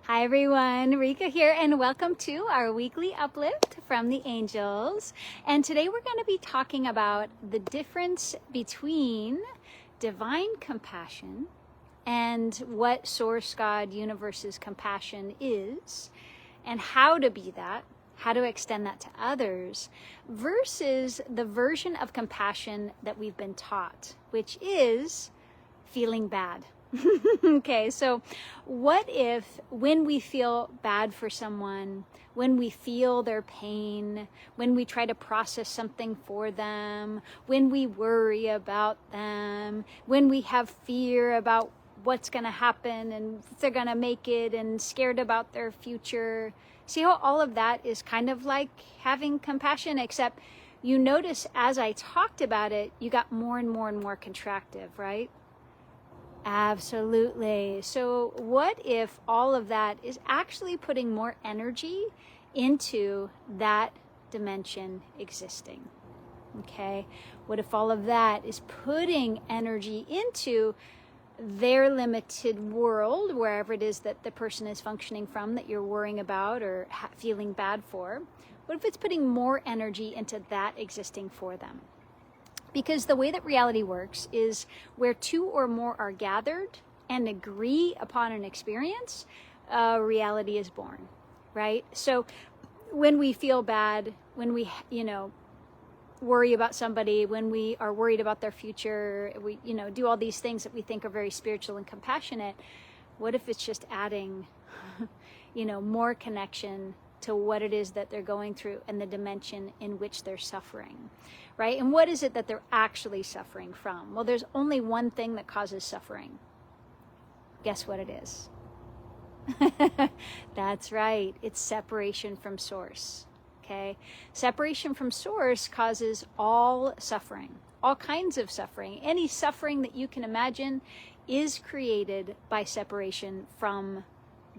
Hi everyone, Rikka here, and welcome to our weekly uplift from the angels. And today we're going to be talking about the difference between divine compassion and what Source God Universe's compassion is, and how to be that, how to extend that to others, versus the version of compassion that we've been taught, which is feeling bad. Okay, so what if when we feel bad for someone, when we feel their pain, when we try to process something for them, when we worry about them, when we have fear about what's going to happen and if they're going to make it and scared about their future, see how all of that is kind of like having compassion, except you notice as I talked about it, you got more and more and more contractive, right? Absolutely. So what if all of that is actually putting more energy into that dimension existing? Okay. What if all of that is putting energy into their limited world, wherever it is that the person is functioning from that you're worrying about or feeling bad for? What if it's putting more energy into that existing for them? Because the way that reality works is where two or more are gathered and agree upon an experience, reality is born, right? So when we feel bad, when we, worry about somebody, when we are worried about their future, we, do all these things that we think are very spiritual and compassionate. What if it's just adding, more connection to what it is that they're going through and the dimension in which they're suffering, right? And what is it that they're actually suffering from? Well, there's only one thing that causes suffering. Guess what it is? That's right. It's separation from source. Okay. Separation from source causes all suffering, all kinds of suffering. Any suffering that you can imagine is created by separation from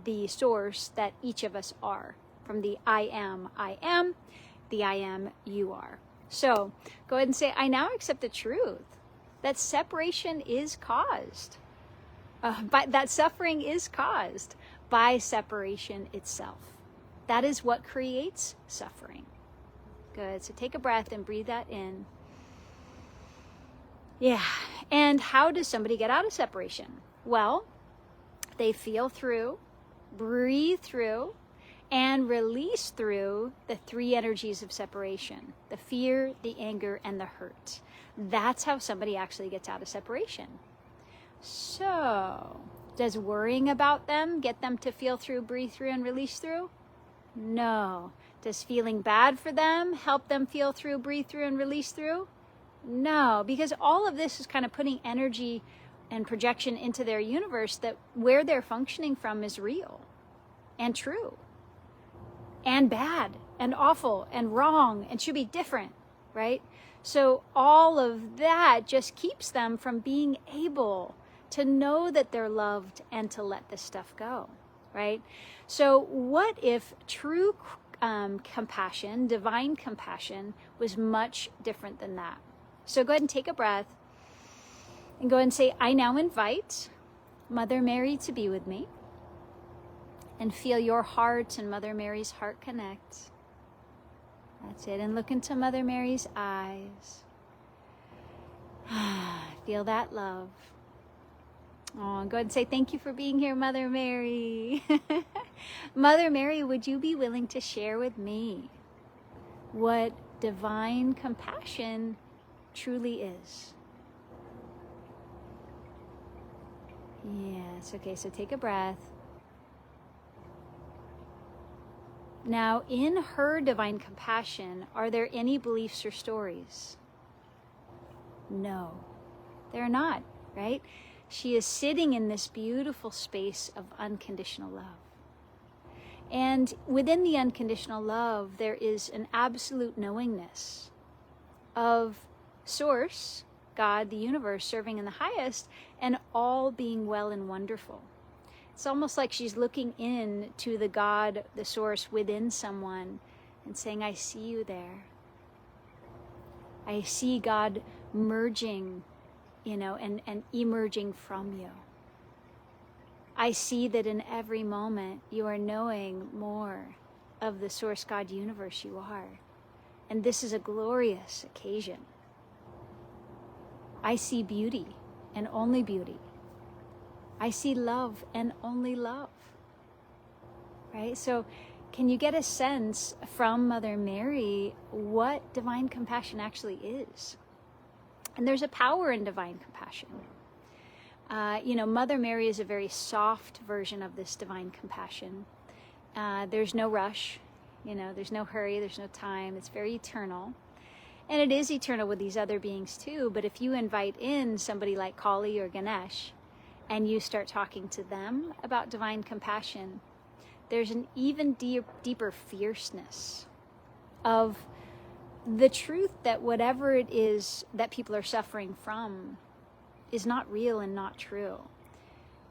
the source that each of us are. From the I am, the I am, you are. So go ahead and say, I now accept the truth that separation is caused, that suffering is caused by separation itself. That is what creates suffering. Good. So take a breath and breathe that in. Yeah. And how does somebody get out of separation? Well, they feel through, breathe through, and release through the three energies of separation: the fear, the anger, and the hurt. That's how somebody actually gets out of separation. So, does worrying about them get them to feel through, breathe through, and release through? No. Does feeling bad for them help them feel through, breathe through, and release through? No, because all of this is kind of putting energy and projection into their universe that where they're functioning from is real and true and bad and awful and wrong and should be different, right? So all of that just keeps them from being able to know that they're loved and to let this stuff go, right? So what if true compassion, divine compassion, was much different than that? So go ahead and take a breath and go ahead and say, I now invite Mother Mary to be with me. And feel your heart and Mother Mary's heart connect. That's it. And look into Mother Mary's eyes. Feel that love. Oh, go ahead and say, thank you for being here, Mother Mary. Mother Mary, would you be willing to share with me what divine compassion truly is? Yes. Okay, so take a breath. Now, in her divine compassion, are there any beliefs or stories? No, they're not, right? She is sitting in this beautiful space of unconditional love. And within the unconditional love, there is an absolute knowingness of Source, God, the universe, serving in the highest, and all being well and wonderful. It's almost like she's looking in to the God, the source within someone and saying, I see you there. I see God merging, and emerging from you. I see that in every moment you are knowing more of the source God universe you are. And this is a glorious occasion. I see beauty and only beauty. I see love and only love. Right? So can you get a sense from Mother Mary what divine compassion actually is? And there's a power in divine compassion. Mother Mary is a very soft version of this divine compassion. There's no rush, there's no hurry, there's no time. It's very eternal. And it is eternal with these other beings too. But if you invite in somebody like Kali or Ganesh and you start talking to them about divine compassion, there's an even deeper fierceness of the truth that whatever it is that people are suffering from is not real and not true.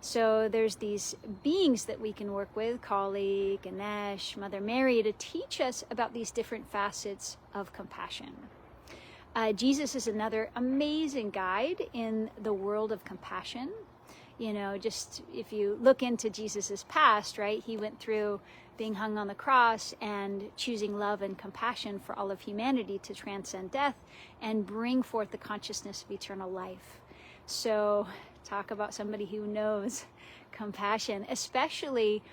So there's these beings that we can work with, Kali, Ganesh, Mother Mary, to teach us about these different facets of compassion. Jesus is another amazing guide in the world of compassion. Just if you look into Jesus's past, right, he went through being hung on the cross and choosing love and compassion for all of humanity to transcend death and bring forth the consciousness of eternal life. So talk about somebody who knows compassion, especially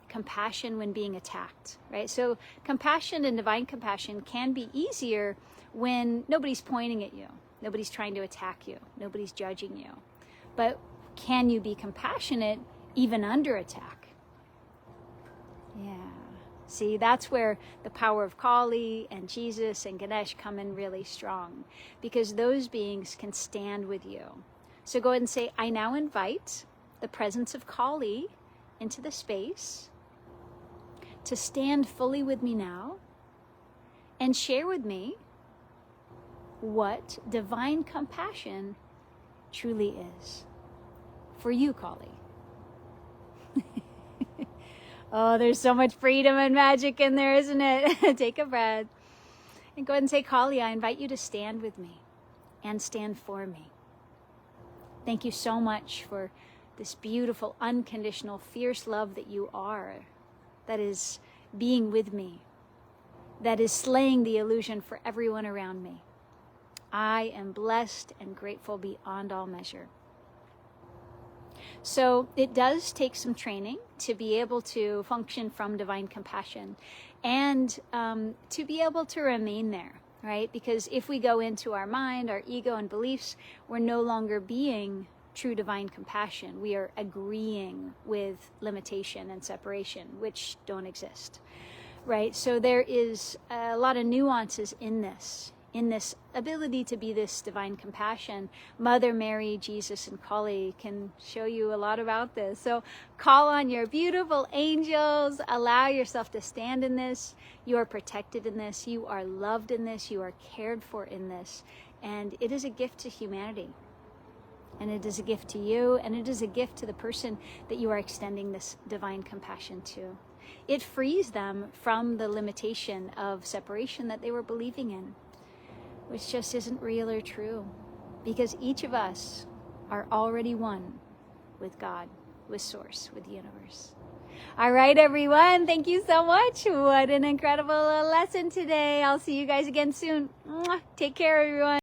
compassion when being attacked, right? So compassion and divine compassion can be easier when nobody's pointing at you, nobody's trying to attack you, nobody's judging you. But can you be compassionate even under attack? Yeah. See, that's where the power of Kali and Jesus and Ganesh come in really strong, because those beings can stand with you. So go ahead and say, I now invite the presence of Kali into the space to stand fully with me now and share with me what divine compassion truly is. For you, Kali. Oh, there's so much freedom and magic in there, isn't it? Take a breath. And go ahead and say, Kali, I invite you to stand with me and stand for me. Thank you so much for this beautiful, unconditional, fierce love that you are, that is being with me, that is slaying the illusion for everyone around me. I am blessed and grateful beyond all measure. So it does take some training to be able to function from divine compassion and to be able to remain there, right? Because if we go into our mind, our ego and beliefs, we're no longer being true divine compassion. We are agreeing with limitation and separation, which don't exist, right? So there is a lot of nuances in this ability to be this divine compassion. Mother Mary, Jesus, and Kali can show you a lot about this. So call on your beautiful angels. Allow yourself to stand in this. You are protected in this. You are loved in this. You are cared for in this. And it is a gift to humanity. And it is a gift to you. And it is a gift to the person that you are extending this divine compassion to. It frees them from the limitation of separation that they were believing in, which just isn't real or true, because each of us are already one with God, with Source, with the universe. All right, everyone. Thank you so much. What an incredible lesson today. I'll see you guys again soon. Mwah. Take care, everyone.